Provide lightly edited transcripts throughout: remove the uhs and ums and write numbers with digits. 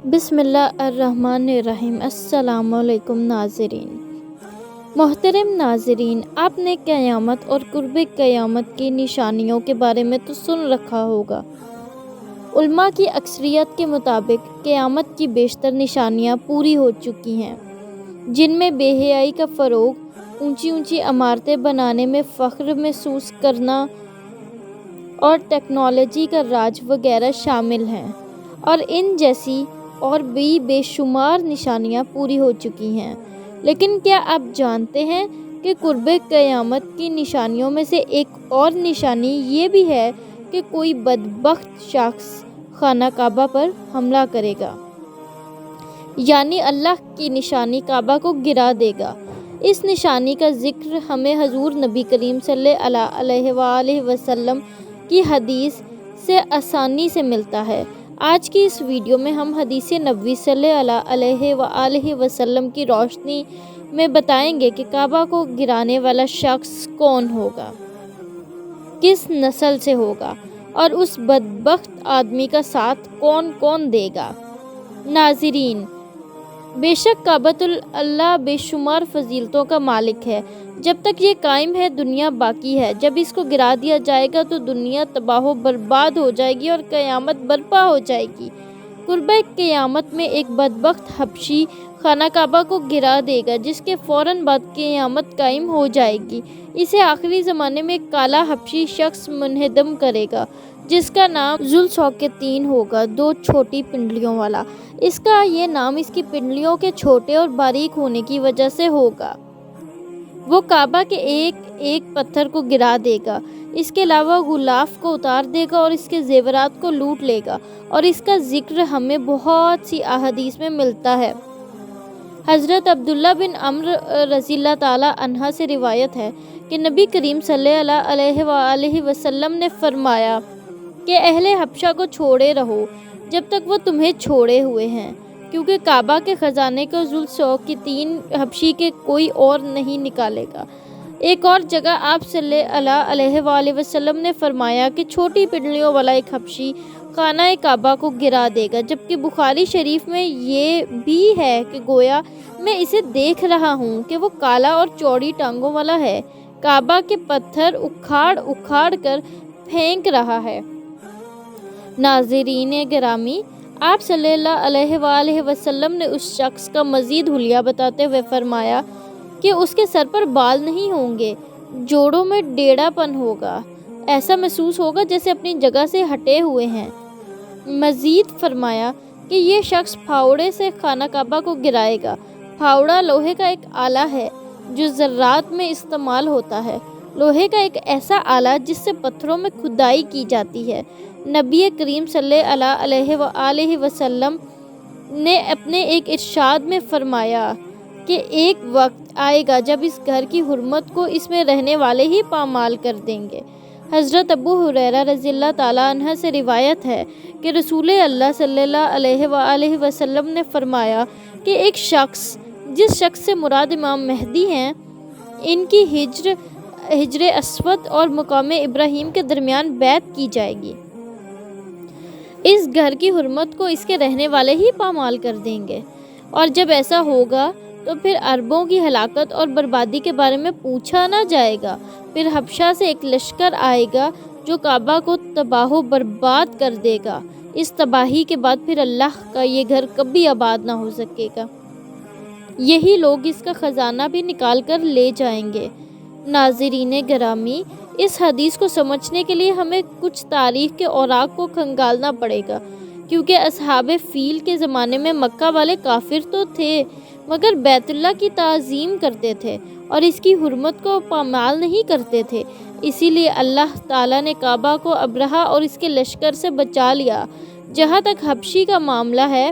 بسم اللہ الرحمن الرحیم۔ السلام علیکم ناظرین۔ محترم ناظرین، آپ نے قیامت اور قرب قیامت کی نشانیوں کے بارے میں تو سن رکھا ہوگا۔ علماء کی اکثریت کے مطابق قیامت کی بیشتر نشانیاں پوری ہو چکی ہیں، جن میں بے حیائی کا فروغ، اونچی اونچی عمارتیں بنانے میں فخر محسوس کرنا اور ٹیکنالوجی کا راج وغیرہ شامل ہیں، اور ان جیسی اور بھی بے شمار نشانیاں پوری ہو چکی ہیں۔ لیکن کیا آپ جانتے ہیں کہ قرب قیامت کی نشانیوں میں سے ایک اور نشانی یہ بھی ہے کہ کوئی بدبخت شخص خانہ کعبہ پر حملہ کرے گا، یعنی اللہ کی نشانی کعبہ کو گرا دے گا۔ اس نشانی کا ذکر ہمیں حضور نبی کریم صلی اللہ علیہ وآلہ وسلم کی حدیث سے آسانی سے ملتا ہے۔ آج کی اس ویڈیو میں ہم حدیث نبوی صلی اللہ علیہ وآلہ وسلم کی روشنی میں بتائیں گے کہ کعبہ کو گرانے والا شخص کون ہوگا، کس نسل سے ہوگا اور اس بدبخت آدمی کا ساتھ کون کون دے گا۔ ناظرین، بے شک کعبۃ اللہ بے شمار فضیلتوں کا مالک ہے۔ جب تک یہ قائم ہے دنیا باقی ہے۔ جب اس کو گرا دیا جائے گا تو دنیا تباہ و برباد ہو جائے گی اور قیامت برپا ہو جائے گی۔ قرب قیامت میں ایک بدبخت حبشی خانہ کعبہ کو گرا دے گا، جس کے فوراً بعد قیامت قائم ہو جائے گی۔ اسے آخری زمانے میں ایک کالا حبشی شخص منہدم کرے گا، جس کا نام ذو الشوکتین ہوگا، دو چھوٹی پنڈلیوں والا۔ اس کا یہ نام اس کی پنڈلیوں کے چھوٹے اور باریک ہونے کی وجہ سے ہوگا۔ وہ کعبہ کے ایک ایک پتھر کو گرا دے گا، اس کے علاوہ غلاف کو اتار دے گا اور اس کے زیورات کو لوٹ لے گا، اور اس کا ذکر ہمیں بہت سی احادیث میں ملتا ہے۔ حضرت عبداللہ بن عمرو رضی اللہ تعالیٰ عنہ سے روایت ہے کہ نبی کریم صلی اللہ علیہ وآلہ وسلم نے فرمایا کہ اہل حبشہ کو چھوڑے رہو جب تک وہ تمہیں چھوڑے ہوئے ہیں، کیونکہ کعبہ کے خزانے کو ذو الشوکتین حبشی کے کوئی اور نہیں نکالے گا۔ ایک اور جگہ آپ صلی اللہ علیہ وآلہ وسلم نے فرمایا کہ چھوٹی پنڈلیوں والا ایک حبشی خانہ کعبہ کو گرا دے گا، جبکہ بخاری شریف میں یہ بھی ہے کہ گویا میں اسے دیکھ رہا ہوں کہ وہ کالا اور چوڑی ٹانگوں والا ہے، کعبہ کے پتھر اکھاڑ اکھاڑ کر پھینک رہا ہے۔ ناظرین گرامی، آپ صلی اللہ علیہ وآلہ وسلم نے اس شخص کا مزید حلیہ بتاتے ہوئے فرمایا کہ اس کے سر پر بال نہیں ہوں گے، جوڑوں میں ٹیڑھا پن ہوگا، ایسا محسوس ہوگا جیسے اپنی جگہ سے ہٹے ہوئے ہیں۔ مزید فرمایا کہ یہ شخص پھاوڑے سے خانہ کعبہ کو گرائے گا۔ پھاوڑا لوہے کا ایک آلہ ہے جو زراعت میں استعمال ہوتا ہے، لوہے کا ایک ایسا آلہ جس سے پتھروں میں کھدائی کی جاتی ہے۔ نبی کریم صلی اللہ علیہ وآلہ وسلم نے اپنے ایک ارشاد میں فرمایا کہ ایک وقت آئے گا جب اس گھر کی حرمت کو اس میں رہنے والے ہی پامال کر دیں گے۔ حضرت ابو ہریرہ رضی اللہ تعالیٰ عنہ سے روایت ہے کہ رسول اللہ صلی اللہ علیہ وآلہ وسلم نے فرمایا کہ ایک شخص، جس شخص سے مراد امام مہدی ہیں، ان کی حجر اسود اور مقام ابراہیم کے درمیان بیعت کی جائے گی۔ اس گھر کی حرمت کو اس کے رہنے والے ہی پامال کر دیں گے، اور جب ایسا ہوگا تو پھر عربوں کی ہلاکت اور بربادی کے بارے میں پوچھا نہ جائے گا۔ پھر حبشہ سے ایک لشکر آئے گا جو کعبہ کو تباہ و برباد کر دے گا۔ اس تباہی کے بعد پھر اللہ کا یہ گھر کبھی آباد نہ ہو سکے گا۔ یہی لوگ اس کا خزانہ بھی نکال کر لے جائیں گے۔ ناظرین گرامی، اس حدیث کو سمجھنے کے لیے ہمیں کچھ تاریخ کے اوراق کو کھنگالنا پڑے گا، کیونکہ اصحاب فیل کے زمانے میں مکہ والے کافر تو تھے، مگر بیت اللہ کی تعظیم کرتے تھے اور اس کی حرمت کو پامال نہیں کرتے تھے۔ اسی لیے اللہ تعالیٰ نے کعبہ کو ابرہہ اور اس کے لشکر سے بچا لیا۔ جہاں تک حبشی کا معاملہ ہے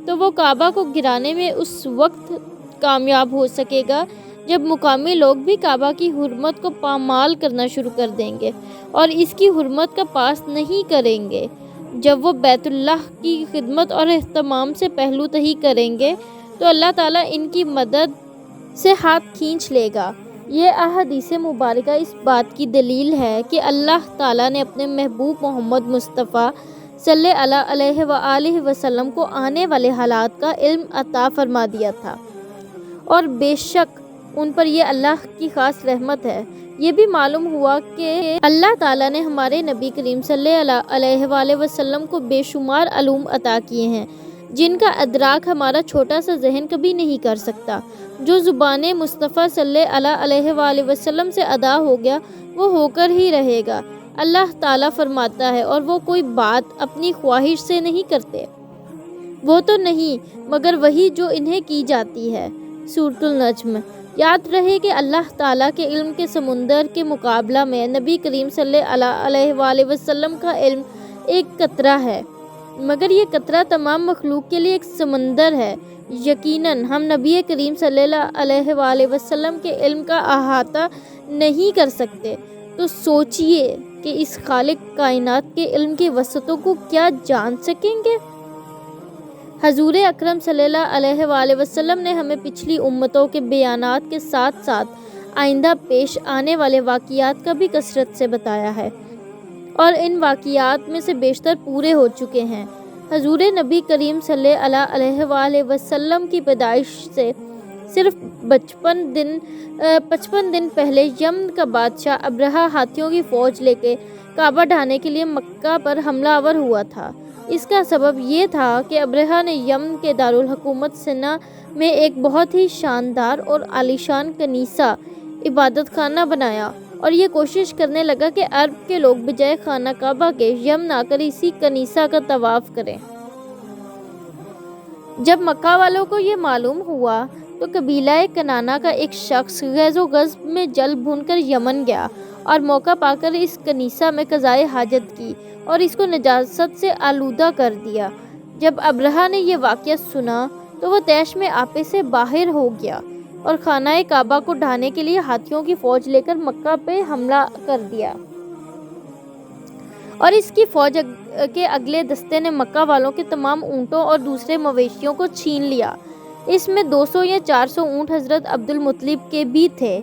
تو وہ کعبہ کو گرانے میں اس وقت کامیاب ہو سکے گا جب مقامی لوگ بھی کعبہ کی حرمت کو پامال کرنا شروع کر دیں گے اور اس کی حرمت کا پاس نہیں کریں گے۔ جب وہ بیت اللہ کی خدمت اور اہتمام سے پہلو تہی کریں گے تو اللہ تعالیٰ ان کی مدد سے ہاتھ کھینچ لے گا۔ یہ احادیث مبارکہ اس بات کی دلیل ہے کہ اللہ تعالیٰ نے اپنے محبوب محمد مصطفیٰ صلی اللہ علیہ وآلہ وسلم کو آنے والے حالات کا علم عطا فرما دیا تھا، اور بے شک ان پر یہ اللہ کی خاص رحمت ہے۔ یہ بھی معلوم ہوا کہ اللہ تعالیٰ نے ہمارے نبی کریم صلی اللہ علیہ وآلہ وسلم کو بے شمار علوم عطا کیے ہیں جن کا ادراک ہمارا چھوٹا سا ذہن کبھی نہیں کر سکتا۔ جو زبان مصطفیٰ صلی اللہ علیہ وآلہ وسلم سے ادا ہو گیا وہ ہو کر ہی رہے گا۔ اللہ تعالیٰ فرماتا ہے، اور وہ کوئی بات اپنی خواہش سے نہیں کرتے، وہ تو نہیں مگر وہی جو انہیں کی جاتی ہے۔ سورۃ النجم۔ یاد رہے کہ اللہ تعالیٰ کے علم کے سمندر کے مقابلہ میں نبی کریم صلی اللہ علیہ وآلہ وسلم کا علم ایک قطرہ ہے، مگر یہ قطرہ تمام مخلوق کے لیے ایک سمندر ہے۔ یقیناً ہم نبی کریم صلی اللہ علیہ وآلہ وسلم کے علم کا احاطہ نہیں کر سکتے، تو سوچئے کہ اس خالق کائنات کے علم کی وسعتوں کو کیا جان سکیں گے۔ حضور اکرم صلی اللہ علیہ وآلہ وسلم نے ہمیں پچھلی امتوں کے بیانات کے ساتھ ساتھ آئندہ پیش آنے والے واقعات کا بھی کثرت سے بتایا ہے، اور ان واقعات میں سے بیشتر پورے ہو چکے ہیں۔ حضور نبی کریم صلی اللہ علیہ وآلہ وسلم کی پیدائش سے صرف 55 دن پہلے یمن کا بادشاہ ابرہہ ہاتھیوں کی فوج لے کے کعبہ ڈھانے کے لیے مکہ پر حملہ آور ہوا تھا۔ اس کا سبب یہ تھا کہ ابرہہ نے یمن کے دارالحکومت سنا میں ایک بہت ہی شاندار اور عالیشان کنیسہ عبادت خانہ بنایا، اور یہ کوشش کرنے لگا کہ عرب کے لوگ بجائے خانہ کعبہ کے یمن آ کر اسی کنیسہ کا طواف کریں۔ جب مکہ والوں کو یہ معلوم ہوا تو قبیلہ کنانہ کا ایک شخص غیظ و غضب میں جل بھن کر یمن گیا اور موقع پا کر اس کنیسہ میں قضائے حاجت کی اور اس کو نجاست سے آلودہ کر دیا۔ جب ابرہہ نے یہ واقعہ سنا تو وہ طیش میں آپے سے باہر ہو گیا اور خانہ کعبہ کو ڈھانے کے لیے ہاتھیوں کی فوج لے کر مکہ پہ حملہ کر دیا، اور اس کی فوج کے اگلے دستے نے مکہ والوں کے تمام اونٹوں اور دوسرے مویشیوں کو چھین لیا۔ اس میں 200 یا 400 اونٹ حضرت عبدالمطلب کے بھی تھے۔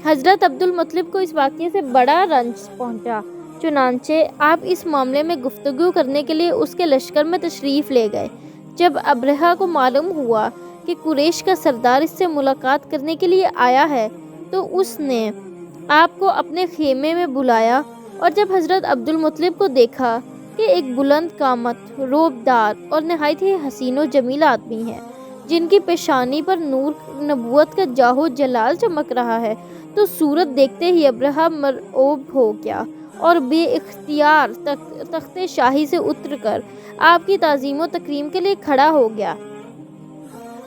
حضرت عبدالمطلب کو اس واقعے سے بڑا رنج پہنچا، چنانچہ آپ اس معاملے میں گفتگو کرنے کے لیے اس کے لشکر میں تشریف لے گئے۔ جب ابرہہ کو معلوم ہوا کہ قریش کا سردار اس سے ملاقات کرنے کے لیے آیا ہے تو اس نے آپ کو اپنے خیمے میں بلایا، اور جب حضرت عبدالمطلب کو دیکھا کہ ایک بلند قامت، روبدار اور نہایت ہی حسین و جمیل آدمی ہے جن کی پیشانی پر نور نبوت کا جاہ و جلال چمک رہا ہے، تو صورت دیکھتے ہی ابرہہ مرعوب ہو گیا اور بے اختیار تخت شاہی سے اتر کر آپ کی تعظیم و تکریم کے لیے کھڑا ہو گیا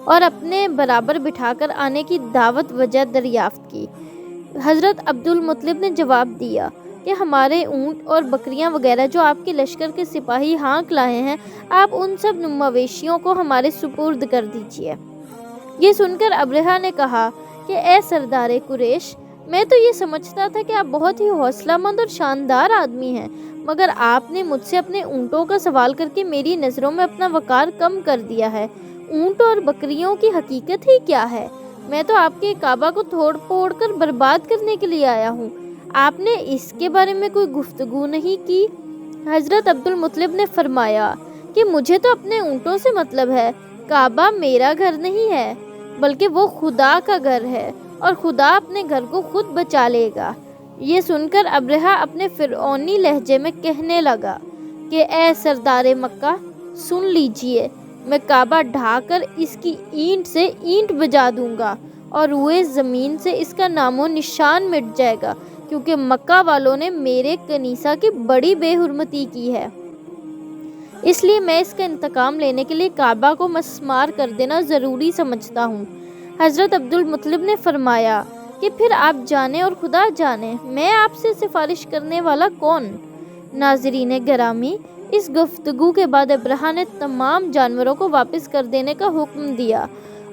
اور اپنے برابر بٹھا کر آنے کی دعوت وجہ دریافت کی۔ حضرت عبدالمطلب نے جواب دیا کہ ہمارے اونٹ اور بکریاں وغیرہ جو آپ کے لشکر کے سپاہی ہانک لائے ہیں، آپ ان سب مویشیوں کو ہمارے سپرد کر دیجیے۔ یہ سن کر ابرہہ نے کہا کہ اے سردار قریش، میں تو یہ سمجھتا تھا کہ آپ بہت ہی حوصلہ مند اور شاندار آدمی ہیں، مگر آپ نے مجھ سے اپنے اونٹوں کا سوال کر کے میری نظروں میں اپنا وقار کم کر دیا ہے۔ اونٹ اور بکریوں کی حقیقت ہی کیا ہے؟ میں تو آپ کے کعبہ کو توڑ پھوڑ کر برباد کرنے کے لیے آیا ہوں، آپ نے اس کے بارے میں کوئی گفتگو نہیں کی۔ حضرت عبدالمطلب نے فرمایا کہ مجھے تو اپنے اونٹوں سے مطلب ہے، کعبہ میرا گھر نہیں ہے بلکہ وہ خدا کا گھر ہے، اور خدا اپنے گھر کو خود بچا لے گا۔ یہ سن کر ابرہہ اپنے فرعونی لہجے میں کہنے لگا کہ اے سردار مکہ، سن لیجئے، میں کعبہ ڈھا کر اس کی اینٹ سے اینٹ بجا دوں گا اور روئے زمین سے اس کا نام و نشان مٹ جائے گا، کیونکہ مکہ والوں نے میرے کنیسہ کی بڑی بے حرمتی کی ہے، اس لیے میں اس کا انتقام لینے کے لیے کعبہ کو مسمار کر دینا ضروری سمجھتا ہوں۔ حضرت عبدالمطلب نے فرمایا کہ پھر آپ جانیں اور خدا جانے، میں آپ سے سفارش کرنے والا کون؟ ناظرین گرامی، اس گفتگو کے بعد ابرہہ نے تمام جانوروں کو واپس کر دینے کا حکم دیا،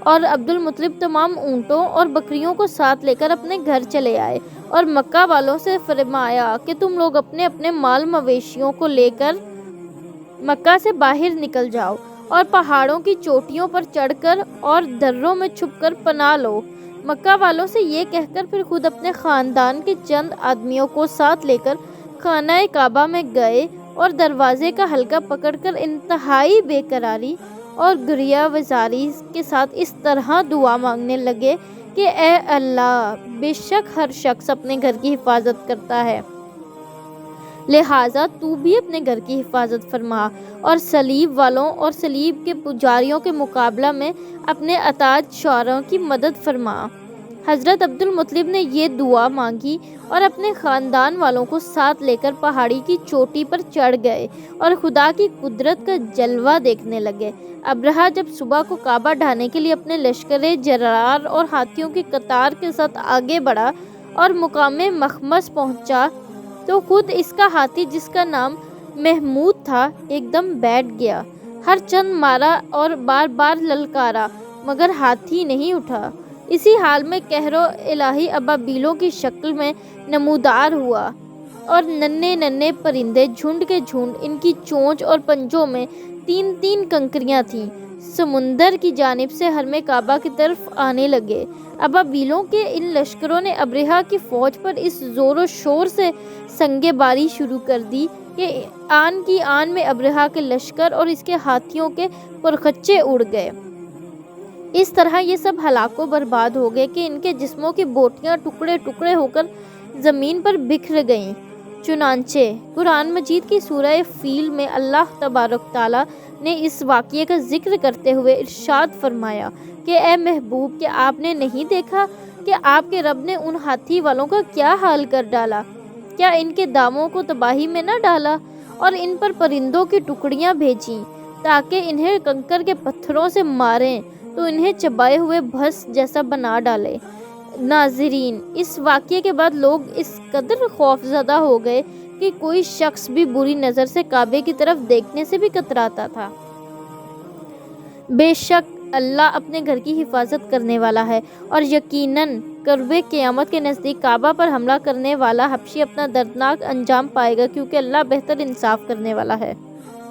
اور عبدالمطلب تمام اونٹوں اور بکریوں کو ساتھ لے کر اپنے گھر چلے آئے اور مکہ والوں سے فرمایا کہ تم لوگ اپنے اپنے مال مویشیوں کو لے کر مکہ سے باہر نکل جاؤ اور پہاڑوں کی چوٹیوں پر چڑھ کر اور دروں میں چھپ کر پناہ لو۔ مکہ والوں سے یہ کہہ کر پھر خود اپنے خاندان کے چند آدمیوں کو ساتھ لے کر خانہ کعبہ میں گئے اور دروازے کا حلقہ پکڑ کر انتہائی بے قراری اور گریہ وزاری کے ساتھ اس طرح دعا مانگنے لگے کہ اے اللہ، بے شک ہر شخص اپنے گھر کی حفاظت کرتا ہے، لہٰذا تو بھی اپنے گھر کی حفاظت فرما اور صلیب والوں اور صلیب کے پجاریوں کے مقابلہ میں اپنے اطاعت شعراؤں کی مدد فرما۔ حضرت عبدالمطلب نے یہ دعا مانگی اور اپنے خاندان والوں کو ساتھ لے کر پہاڑی کی چوٹی پر چڑھ گئے اور خدا کی قدرت کا جلوہ دیکھنے لگے۔ ابرہہ جب صبح کو کعبہ ڈھانے کے لیے اپنے لشکر جرار اور ہاتھیوں کی قطار کے ساتھ آگے بڑھا اور مقام مخمس پہنچا تو خود اس کا ہاتھی، جس کا نام محمود تھا، ایک دم بیٹھ گیا، ہر چند مارا اور بار بار للکارا، مگر ہاتھی نہیں اٹھا۔ اسی حال میں قہر الہی ابابیلوں کی شکل میں نمودار ہوا اور ننھے ننھے پرندے جھنڈ کے جھنڈ، ان کی چونچ اور پنجوں میں 3 کنکریاں تھیں، سمندر کی جانب سے حرم کعبہ کی طرف آنے لگے۔ ابابیلوں کے ان لشکروں نے ابرہہ کی فوج پر اس زور و شور سے سنگِ باری شروع کر دی کہ آن کی آن میں ابرہہ کے لشکر اور اس کے ہاتھیوں کے پرخچے اڑ گئے۔ اس طرح یہ سب ہلاک و برباد ہو گئے کہ ان کے جسموں کی بوٹیاں ٹکڑے ٹکڑے ہو کر زمین پر بکھر گئیں۔ چنانچہ قرآن مجید کی سورہ فیل میں اللہ تبارک تعالیٰ نے اس واقعے کا ذکر کرتے ہوئے ارشاد فرمایا کہ اے محبوب، کیا آپ نے نہیں دیکھا کہ آپ کے رب نے ان ہاتھی والوں کا کیا حال کر ڈالا؟ کیا ان کے داموں کو تباہی میں نہ ڈالا اور ان پر پرندوں کی ٹکڑیاں بھیجیں تاکہ انہیں کنکر کے پتھروں سے ماریں تو انہیں چبائے ہوئے بھس جیسا بنا ڈالے۔ ناظرین، اس واقعے کے بعد لوگ اس قدر خوفزدہ ہو گئے کہ کوئی شخص بھی بری نظر سے کعبے کی طرف دیکھنے سے بھی کتراتا تھا۔ بے شک اللہ اپنے گھر کی حفاظت کرنے والا ہے اور یقیناً قرب قیامت کے نزدیک کعبہ پر حملہ کرنے والا حبشی اپنا دردناک انجام پائے گا، کیونکہ اللہ بہتر انصاف کرنے والا ہے۔